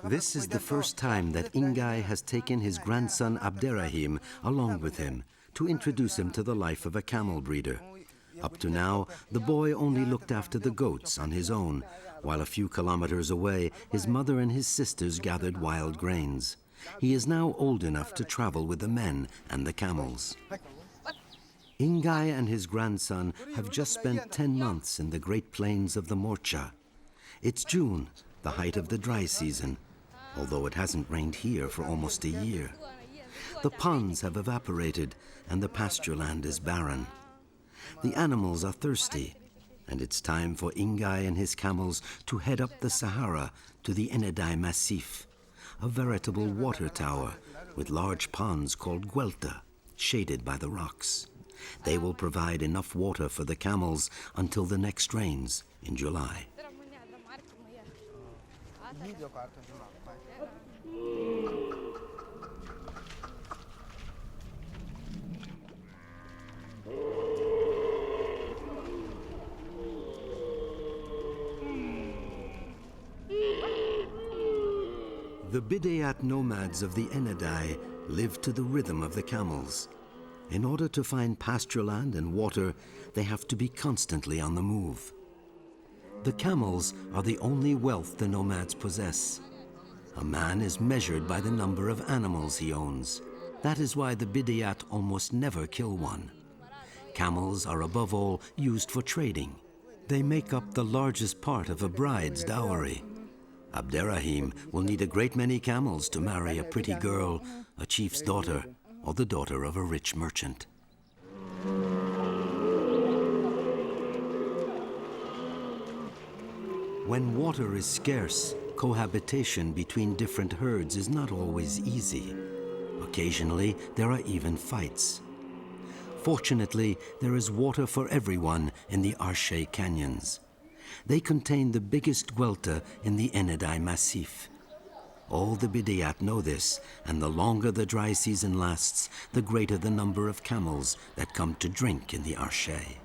This is the first time that Ingaï has taken his grandson Abderahim along with him to introduce him to the life of a camel breeder. Up to now, the boy only looked after the goats on his own, while a few kilometers away, his mother and his sisters gathered wild grains. He is now old enough to travel with the men and the camels. Ingaï and his grandson have just spent 10 months in the Great Plains of the Morcha. It's June, the height of the dry season, although it hasn't rained here for almost a year. The ponds have evaporated and the pasture land is barren. The animals are thirsty, and it's time for Ingaï and his camels to head up the Sahara to the Ennedi massif, a veritable water tower with large ponds called guelta, shaded by the rocks. They will provide enough water for the camels until the next rains in July. The Bidayat nomads of the Ennedi live to the rhythm of the camels. In order to find pasture land and water, they have to be constantly on the move. The camels are the only wealth the nomads possess. A man is measured by the number of animals he owns. That is why the Bidayat almost never kill one. Camels are above all used for trading. They make up the largest part of a bride's dowry. Abderahim will need a great many camels to marry a pretty girl, a chief's daughter, or the daughter of a rich merchant. When water is scarce, cohabitation between different herds is not always easy. Occasionally, there are even fights. Fortunately, there is water for everyone in the Arche canyons. They contain the biggest guelta in the Ennedi massif. All the Bidayat know this, and the longer the dry season lasts, the greater the number of camels that come to drink in the Arche.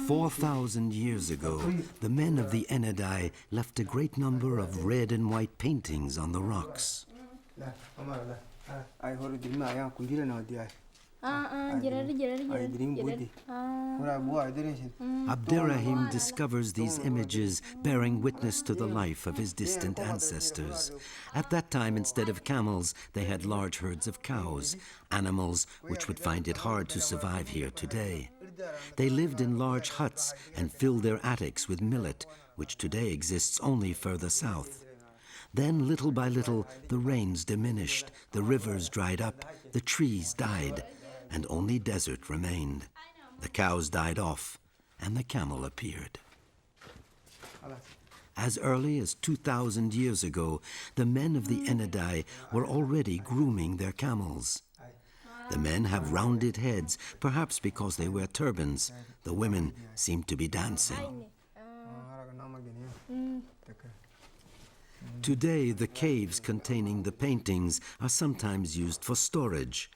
Four 4,000 years ago, the men of the Ennedi left a great number of red and white paintings on the rocks. Abderahim discovers these images bearing witness to the life of his distant ancestors. At that time, instead of camels, they had large herds of cows, animals which would find it hard to survive here today. They lived in large huts and filled their attics with millet, which today exists only further south. Then, little by little, the rains diminished, the rivers dried up, the trees died, and only desert remained. The cows died off, and the camel appeared. As early as 2,000 years ago, the men of the Ennedi were already grooming their camels. The men have rounded heads, perhaps because they wear turbans. The women seem to be dancing. Today, the caves containing the paintings are sometimes used for storage.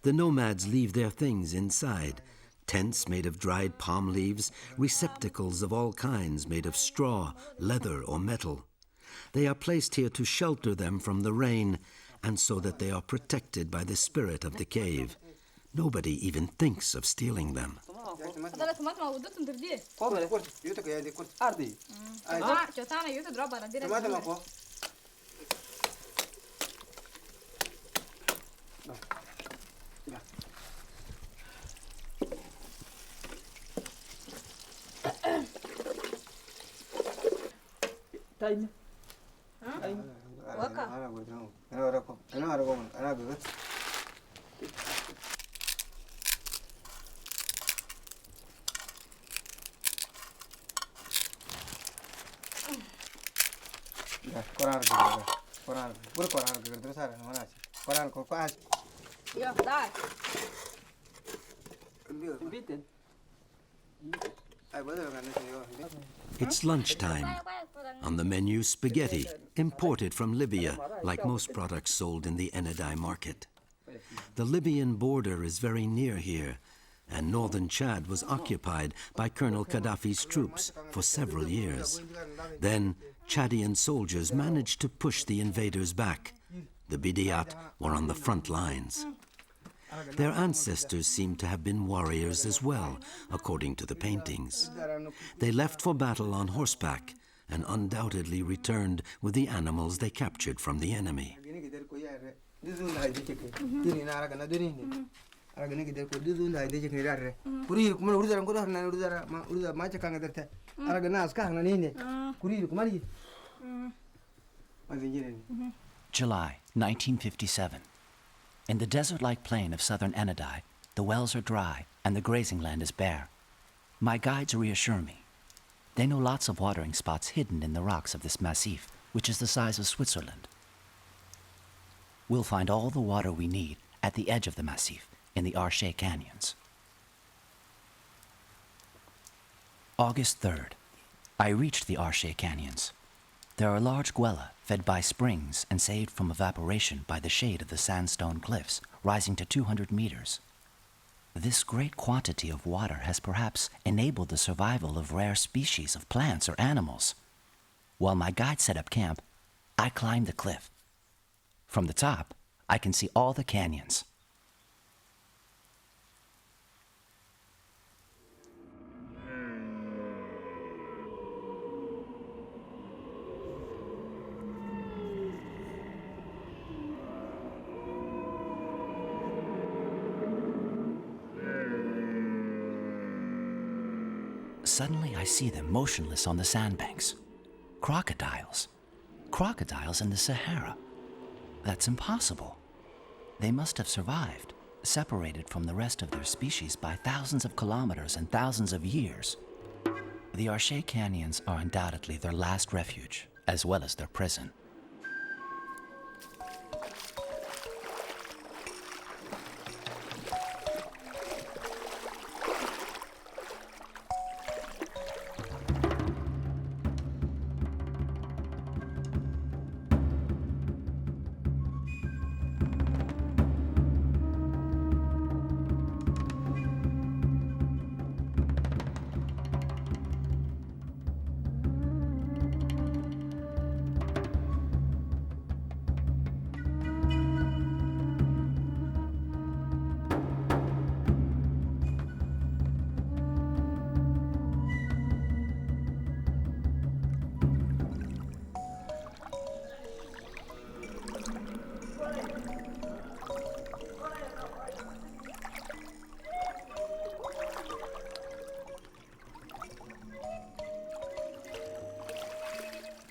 The nomads leave their things inside. Tents made of dried palm leaves, receptacles of all kinds made of straw, leather, or metal. They are placed here to shelter them from the rain, and so that they are protected by the spirit of the cave. Nobody even thinks of stealing them. It's lunchtime. On the menu, spaghetti, imported from Libya, like most products sold in the Ennedi market. The Libyan border is very near here, and northern Chad was occupied by Colonel Gaddafi's troops for several years. Then, Chadian soldiers managed to push the invaders back. The Bidiyat were on the front lines. Their ancestors seem to have been warriors as well, according to the paintings. They left for battle on horseback and undoubtedly returned with the animals they captured from the enemy. July 1957. In the desert-like plain of southern Ennedi, the wells are dry and the grazing land is bare. My guides reassure me. They know lots of watering spots hidden in the rocks of this massif, which is the size of Switzerland. We'll find all the water we need at the edge of the massif, in the Arche canyons. August 3rd. I reached the Arche canyons. There are large guela fed by springs and saved from evaporation by the shade of the sandstone cliffs, rising to 200 meters. This great quantity of water has perhaps enabled the survival of rare species of plants or animals. While my guide set up camp, I climbed the cliff. From the top, I can see all the canyons. Suddenly, I see them motionless on the sandbanks. Crocodiles. Crocodiles in the Sahara. That's impossible. They must have survived, separated from the rest of their species by thousands of kilometers and thousands of years. The Arche canyons are undoubtedly their last refuge, as well as their prison.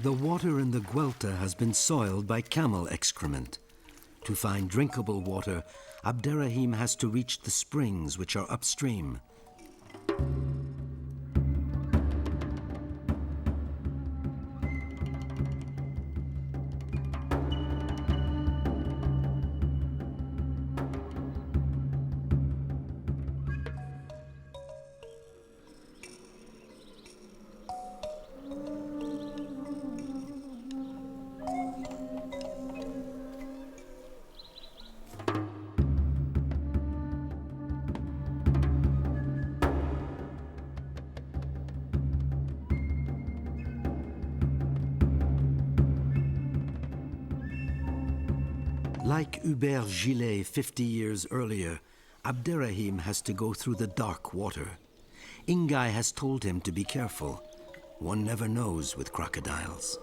The water in the Guelta has been soiled by camel excrement. To find drinkable water, Abderahim has to reach the springs which are upstream. Like Hubert Gillet 50 years earlier, Abderahim has to go through the dark water. Ingaï has told him to be careful. One never knows with crocodiles.